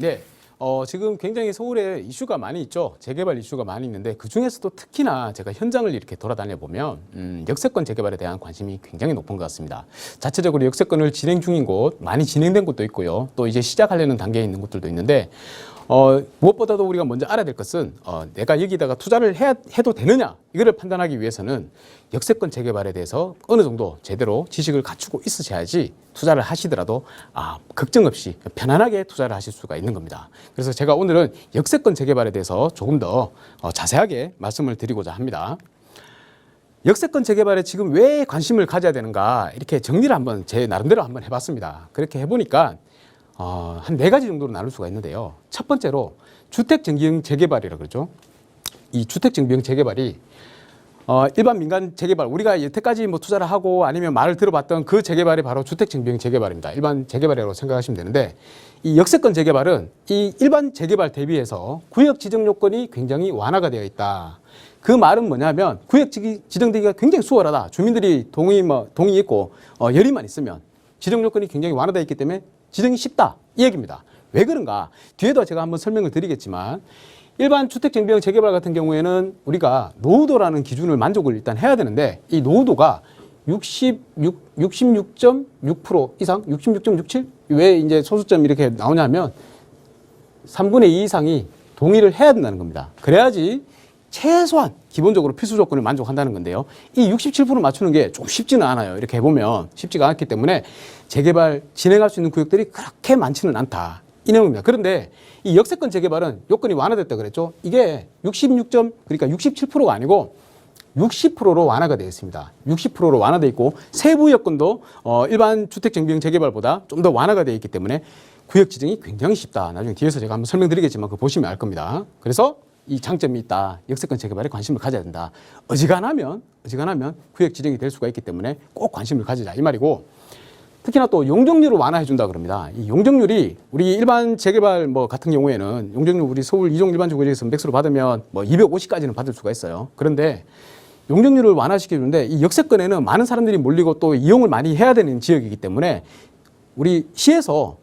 네, 지금 굉장히 서울에 이슈가 많이 있죠. 재개발 이슈가 많이 있는데 그 중에서도 특히나 제가 현장을 이렇게 돌아다녀 보면 역세권 재개발에 대한 관심이 굉장히 높은 것 같습니다. 자체적으로 역세권을 진행 중인 곳, 많이 진행된 곳도 있고요. 또 이제 시작하려는 단계에 있는 곳들도 있는데 무엇보다도 우리가 먼저 알아야 될 것은 내가 여기다가 투자를 해도 되느냐 이거를 판단하기 위해서는 역세권 재개발에 대해서 어느 정도 제대로 지식을 갖추고 있으셔야지 투자를 하시더라도 걱정 없이 편안하게 투자를 하실 수가 있는 겁니다. 그래서 제가 오늘은 역세권 재개발에 대해서 조금 더 자세하게 말씀을 드리고자 합니다. 역세권 재개발에 지금 왜 관심을 가져야 되는가 이렇게 정리를 한번 제 나름대로 한번 해봤습니다. 그렇게 해보니까 한 4가지 정도로 나눌 수가 있는데요. 첫 번째로 주택정비형 재개발이라고 그러죠. 이 주택정비형 재개발이 일반 민간 재개발, 우리가 여태까지 뭐 투자를 하고 아니면 말을 들어봤던 그 재개발이 바로 주택정비형 재개발입니다. 일반 재개발이라고 생각하시면 되는데 이 역세권 재개발은 이 일반 재개발 대비해서 구역 지정 요건이 굉장히 완화가 되어 있다. 그 말은 뭐냐면 구역 지정되기가 굉장히 수월하다. 주민들이 동의했고 열의만 있으면 지정 요건이 굉장히 완화되어 있기 때문에 지정이 쉽다 이 얘기입니다. 왜 그런가? 뒤에도 제가 한번 설명을 드리겠지만 일반 주택정비형 재개발 같은 경우에는 우리가 노후도라는 기준을 만족을 일단 해야 되는데 이 노후도가 66.6% 이상, 66.67? 왜 이제 소수점 이렇게 나오냐면 3분의 2 이상이 동의를 해야 된다는 겁니다. 그래야지 최소한 기본적으로 필수 조건을 만족한다는 건데요. 이 67% 맞추는 게 좀 쉽지는 않아요. 이렇게 해보면 쉽지가 않기 때문에 재개발 진행할 수 있는 구역들이 그렇게 많지는 않다. 이 내용입니다. 그런데 이 역세권 재개발은 요건이 완화됐다 그랬죠. 이게 그러니까 67%가 아니고 60%로 완화가 되어 있습니다. 60%로 완화되어 있고 세부 여건도 일반 주택정비형 재개발보다 좀 더 완화가 되어 있기 때문에 구역 지정이 굉장히 쉽다. 나중에 뒤에서 제가 한번 설명드리겠지만 그거 보시면 알 겁니다. 그래서 이 장점이 있다. 역세권 재개발에 관심을 가져야 된다. 어지간하면 구역 지정이 될 수가 있기 때문에 꼭 관심을 가지자 이 말이고, 특히나 또 용적률을 완화해 준다 그럽니다. 이 용적률이 우리 일반 재개발 같은 경우에는 용적률 우리 서울 이종 일반 주거지에서 맥스로 받으면 250까지는 받을 수가 있어요. 그런데 용적률을 완화시켜 주는데 이 역세권에는 많은 사람들이 몰리고 또 이용을 많이 해야 되는 지역이기 때문에 우리 시에서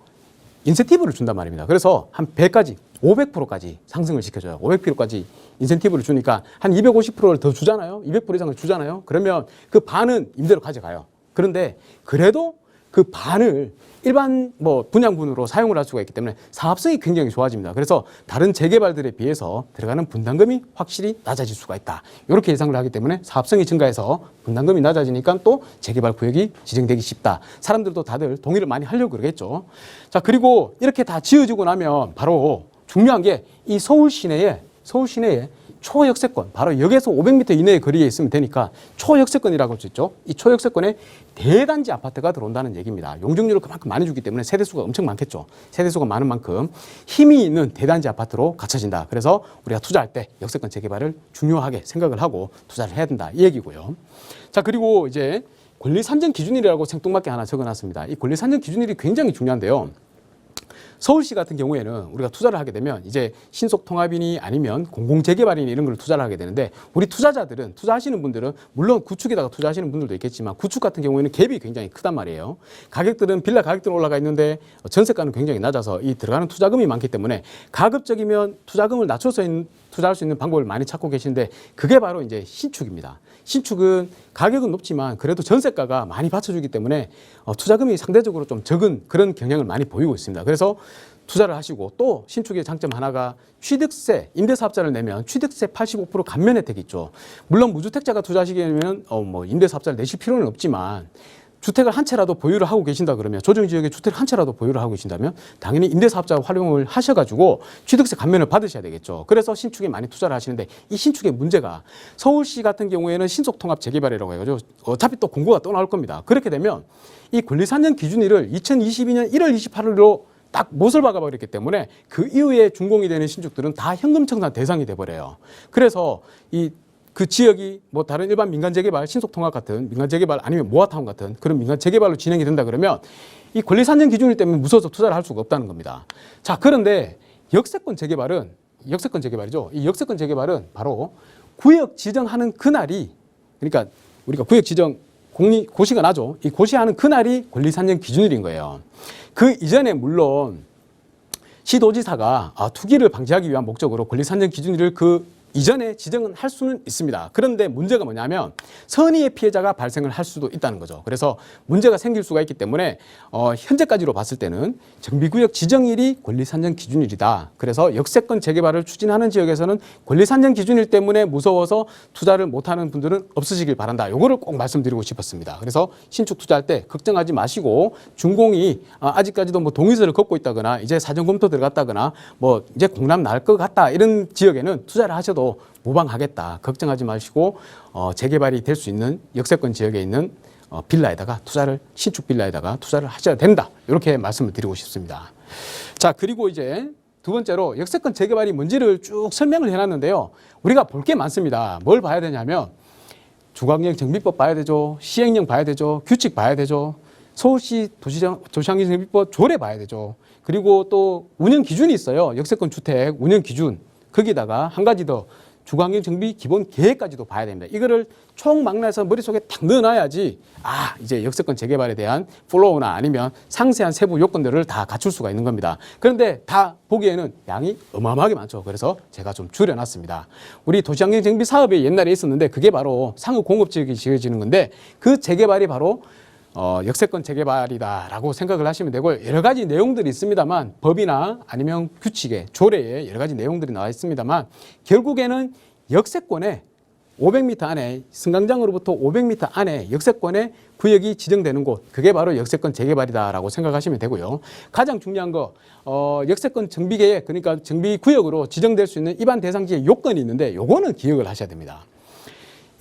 인센티브를 준단 말입니다. 그래서 한 100까지 500%까지 상승을 시켜줘요. 500%까지 인센티브를 주니까 한 250%를 더 주잖아요. 200% 이상을 주잖아요. 그러면 그 반은 임대로 가져가요. 그런데 그래도 그 반을 일반 분양분으로 사용을 할 수가 있기 때문에 사업성이 굉장히 좋아집니다. 그래서 다른 재개발들에 비해서 들어가는 분담금이 확실히 낮아질 수가 있다. 이렇게 예상을 하기 때문에 사업성이 증가해서 분담금이 낮아지니까 또 재개발 구역이 지정되기 쉽다. 사람들도 다들 동의를 많이 하려고 그러겠죠. 자, 그리고 이렇게 다 지어지고 나면 바로 중요한 게 이 서울 시내에 초역세권, 바로 역에서 500m 이내의 거리에 있으면 되니까 초역세권이라고 할 수 있죠. 이 초역세권에 대단지 아파트가 들어온다는 얘기입니다. 용적률을 그만큼 많이 주기 때문에 세대수가 엄청 많겠죠. 세대수가 많은 만큼 힘이 있는 대단지 아파트로 갖춰진다. 그래서 우리가 투자할 때 역세권 재개발을 중요하게 생각을 하고 투자를 해야 된다. 이 얘기고요. 자, 그리고 이제 권리산정 기준일이라고 생뚱맞게 하나 적어놨습니다. 이 권리산정 기준일이 굉장히 중요한데요. 서울시 같은 경우에는 우리가 투자를 하게 되면 이제 신속통합이니 아니면 공공재개발이니 이런 걸 투자를 하게 되는데 우리 투자자들은, 투자하시는 분들은 물론 구축에다가 투자하시는 분들도 있겠지만 구축 같은 경우에는 갭이 굉장히 크단 말이에요. 가격들은 빌라 가격들은 올라가 있는데 전세가는 굉장히 낮아서 이 들어가는 투자금이 많기 때문에 가급적이면 투자금을 낮춰서 투자할 수 있는 방법을 많이 찾고 계시는데 그게 바로 이제 신축입니다. 신축은 가격은 높지만 그래도 전세가가 많이 받쳐주기 때문에 투자금이 상대적으로 좀 적은 그런 경향을 많이 보이고 있습니다. 그래서 투자를 하시고, 또 신축의 장점 하나가 취득세, 임대사업자를 내면 취득세 85% 감면 혜택이 있죠. 물론 무주택자가 투자하시기에는 임대사업자를 내실 필요는 없지만 주택을 한 채라도 보유를 하고 계신다 그러면, 조정지역에 주택을 한 채라도 보유를 하고 계신다면 당연히 임대사업자 활용을 하셔가지고 취득세 감면을 받으셔야 되겠죠. 그래서 신축에 많이 투자를 하시는데 이 신축의 문제가 서울시 같은 경우에는 신속통합 재개발이라고 해가지고 어차피 또 공고가 또 나올 겁니다. 그렇게 되면 이 권리산정 기준일을 2022년 1월 28일로 딱 못을 박아버렸기 때문에 그 이후에 준공이 되는 신축들은 다 현금청산 대상이 돼버려요. 그래서 그 지역이 다른 일반 민간 재개발, 신속통합 같은 민간 재개발 아니면 모아타운 같은 그런 민간 재개발로 진행이 된다 그러면 이 권리산정 기준일 때문에 무서워서 투자를 할 수가 없다는 겁니다. 자, 그런데 역세권 재개발이죠. 이 역세권 재개발은 바로 구역 지정하는 그날이, 그러니까 우리가 구역 지정 고시가 나죠. 이 고시하는 그날이 권리산정 기준일인 거예요. 그 이전에 물론 시도지사가 투기를 방지하기 위한 목적으로 권리산정 기준일을 그 이전에 지정은 할 수는 있습니다. 그런데 문제가 뭐냐면 선의의 피해자가 발생을 할 수도 있다는 거죠. 그래서 문제가 생길 수가 있기 때문에 현재까지로 봤을 때는 정비구역 지정일이 권리산정 기준일이다. 그래서 역세권 재개발을 추진하는 지역에서는 권리산정 기준일 때문에 무서워서 투자를 못하는 분들은 없으시길 바란다. 요거를 꼭 말씀드리고 싶었습니다. 그래서 신축 투자할 때 걱정하지 마시고 준공이 아직까지도 뭐 동의서를 걷고 있다거나 이제 사전검토 들어갔다거나 뭐 이제 공람 날 것 같다 이런 지역에는 투자를 하셔도 무방하겠다. 걱정하지 마시고 재개발이 될 수 있는 역세권 지역에 있는 빌라에다가 신축 빌라에다가 투자를 하셔야 된다. 이렇게 말씀을 드리고 싶습니다. 자, 그리고 이제 두 번째로 역세권 재개발이 뭔지를 쭉 설명을 해놨는데요. 우리가 볼 게 많습니다. 뭘 봐야 되냐면 주거환경 정비법 봐야 되죠. 시행령 봐야 되죠. 규칙 봐야 되죠. 서울시 도시환경 정비법 조례 봐야 되죠. 그리고 또 운영 기준이 있어요. 역세권 주택 운영 기준. 거기다가 한 가지 더 주거환경 정비 기본 계획까지도 봐야 됩니다. 이거를 총망라해서 머릿속에 딱 넣어놔야지 이제 역세권 재개발에 대한 플로우나 아니면 상세한 세부 요건들을 다 갖출 수가 있는 겁니다. 그런데 다 보기에는 양이 어마어마하게 많죠. 그래서 제가 좀 줄여놨습니다. 우리 도시환경 정비 사업이 옛날에 있었는데 그게 바로 상업 공업지역이 지어지는 건데 그 재개발이 바로 역세권 재개발이다라고 생각을 하시면 되고 여러 가지 내용들이 있습니다만 법이나 아니면 규칙에 조례에 여러 가지 내용들이 나와 있습니다만 결국에는 역세권에 500m 안에 승강장으로부터 500m 안에 역세권의 구역이 지정되는 곳 그게 바로 역세권 재개발이다라고 생각하시면 되고요. 가장 중요한 거 역세권 정비계획 그러니까 정비구역으로 지정될 수 있는 입안 대상지의 요건이 있는데 요거는 기억을 하셔야 됩니다.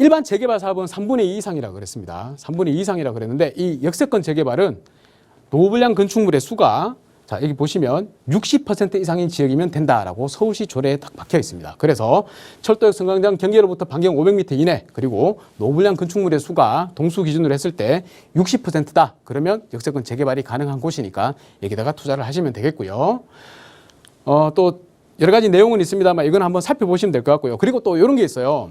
일반 재개발 사업은 3분의 2 이상이라고 그랬습니다. 3분의 2 이상이라고 그랬는데 이 역세권 재개발은 노후불량 건축물의 수가 자 여기 보시면 60% 이상인 지역이면 된다라고 서울시 조례에 딱 박혀 있습니다. 그래서 철도역 승강장 경계로부터 반경 500m 이내 그리고 노후불량 건축물의 수가 동수 기준으로 했을 때 60%다. 그러면 역세권 재개발이 가능한 곳이니까 여기다가 투자를 하시면 되겠고요. 또 여러 가지 내용은 있습니다만 이건 한번 살펴보시면 될 것 같고요. 그리고 또 이런 게 있어요.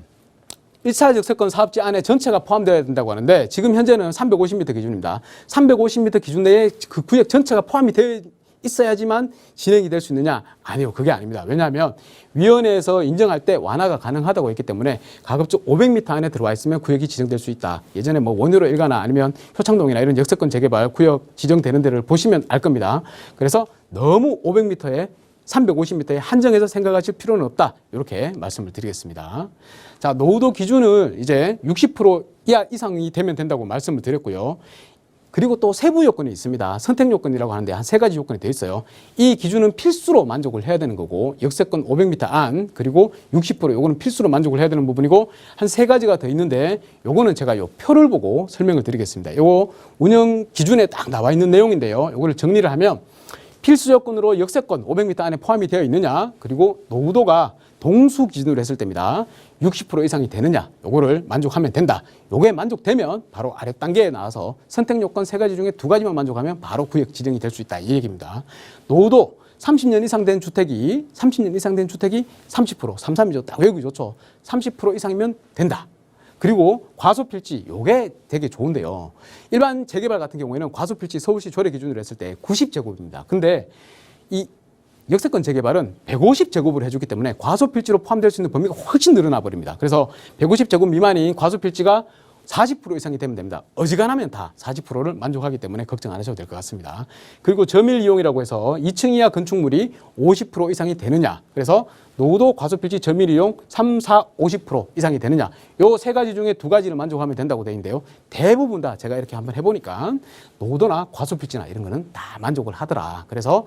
1차 역세권 사업지 안에 전체가 포함되어야 된다고 하는데 지금 현재는 350m 기준입니다. 350m 기준 내에 그 구역 전체가 포함이 되어 있어야지만 진행이 될 수 있느냐? 아니요. 그게 아닙니다. 왜냐하면 위원회에서 인정할 때 완화가 가능하다고 했기 때문에 가급적 500m 안에 들어와 있으면 구역이 지정될 수 있다. 예전에 뭐 원효로 일가나 아니면 효창동이나 이런 역세권 재개발 구역 지정되는 데를 보시면 알 겁니다. 그래서 너무 500m에 350m에 한정해서 생각하실 필요는 없다. 이렇게 말씀을 드리겠습니다. 자, 노후도 기준을 이제 60% 이상이 되면 된다고 말씀을 드렸고요. 그리고 또 세부 요건이 있습니다. 선택 요건이라고 하는데 한 3가지 요건이 되어 있어요. 이 기준은 필수로 만족을 해야 되는 거고 역세권 500m 안 그리고 60% 요거는 필수로 만족을 해야 되는 부분이고 한 3가지가 더 있는데 요거는 제가 요 표를 보고 설명을 드리겠습니다. 요거 운영 기준에 딱 나와 있는 내용인데요. 요거를 정리를 하면 필수 요건으로 역세권 500m 안에 포함이 되어 있느냐 그리고 노후도가 동수 기준으로 했을 때입니다. 60% 이상이 되느냐 요거를 만족하면 된다. 요게 만족되면 바로 아래 단계에 나와서 선택 요건 3가지 중에 2가지만 만족하면 바로 구역 지정이 될 수 있다 이 얘기입니다. 노후도 30년 이상 된 주택이 30%, 33이죠. 딱 외우기 좋죠. 30% 이상이면 된다. 그리고 과소필지 요게 되게 좋은데요. 일반 재개발 같은 경우에는 과소필지 서울시 조례 기준으로 했을 때 90제곱입니다. 근데 이 역세권 재개발은 150제곱을 해주기 때문에 과소필지로 포함될 수 있는 범위가 훨씬 늘어나 버립니다. 그래서 150제곱 미만인 과소필지가 40% 이상이 되면 됩니다. 어지간하면 다 40%를 만족하기 때문에 걱정 안 하셔도 될 것 같습니다. 그리고 점일 이용이라고 해서 2층 이하 건축물이 50% 이상이 되느냐. 그래서 노후도 과소필지 점일 이용 3, 4, 50% 이상이 되느냐. 요 3가지 중에 2가지를 만족하면 된다고 되어 있는데요. 대부분 다 제가 이렇게 한번 해보니까 노후도나 과소필지나 이런 거는 다 만족을 하더라. 그래서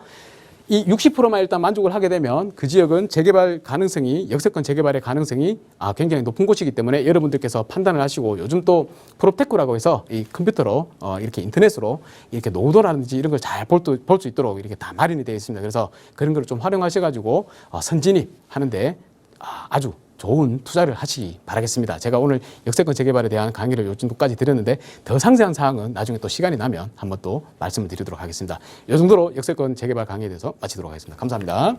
이 60%만 일단 만족을 하게 되면 그 지역은 재개발 가능성이 역세권 재개발의 가능성이 굉장히 높은 곳이기 때문에 여러분들께서 판단을 하시고 요즘 또 프롭테크라고 해서 이 컴퓨터로 이렇게 인터넷으로 이렇게 노후도라든지 이런 걸 잘 볼 수 있도록 이렇게 다 마련이 되어 있습니다. 그래서 그런 걸 좀 활용하셔가지고 선진입 하는데 아주 좋은 투자를 하시기 바라겠습니다. 제가 오늘 역세권 재개발에 대한 강의를 요 정도까지 드렸는데 더 상세한 사항은 나중에 또 시간이 나면 한번 또 말씀을 드리도록 하겠습니다. 이 정도로 역세권 재개발 강의에 대해서 마치도록 하겠습니다. 감사합니다.